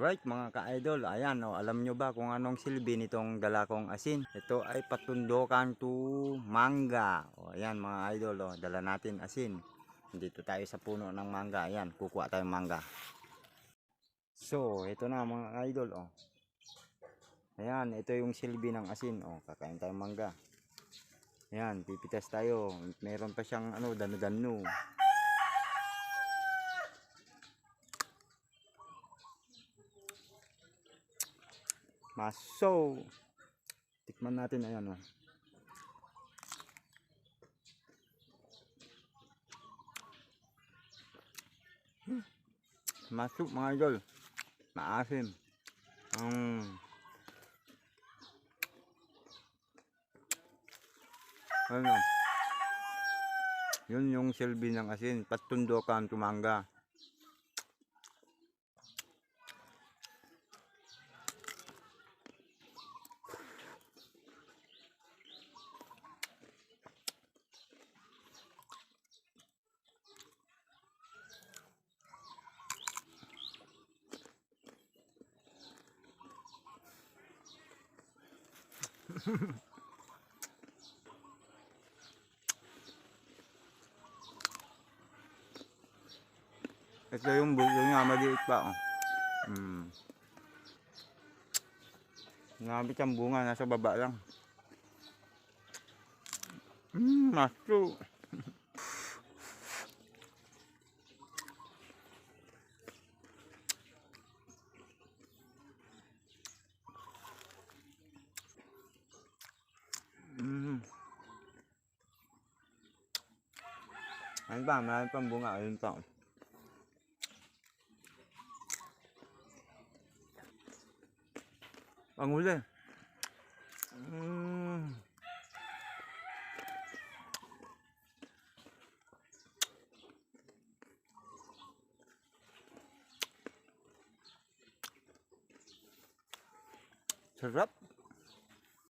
Alright mga ka-idol, ayan o, alam nyo ba kung anong silbi nitong dala kong asin? Ito ay patundokan to mangga. O ayan mga idol, o, dala natin asin. Dito tayo sa puno ng mangga, ayan, kukuha tayong mangga. So, ito na mga idol, o. Ayan, ito yung silbi ng asin, o, kakain tayong mangga. Ayan, pipitas tayo. Meron pa siyang ano, dano-dano. Maso, tikman natin, ayan o. Masuk mga idol, maasim. Ano, yun yung silbi ng asin, patundokan to mangga. Ito yung bulo nga, maliit pa oh. Nabit ang bunga, nasa baba lang. Maso. Ano ba, marami pang bunga, ayun pa. Ang huli. Sarap.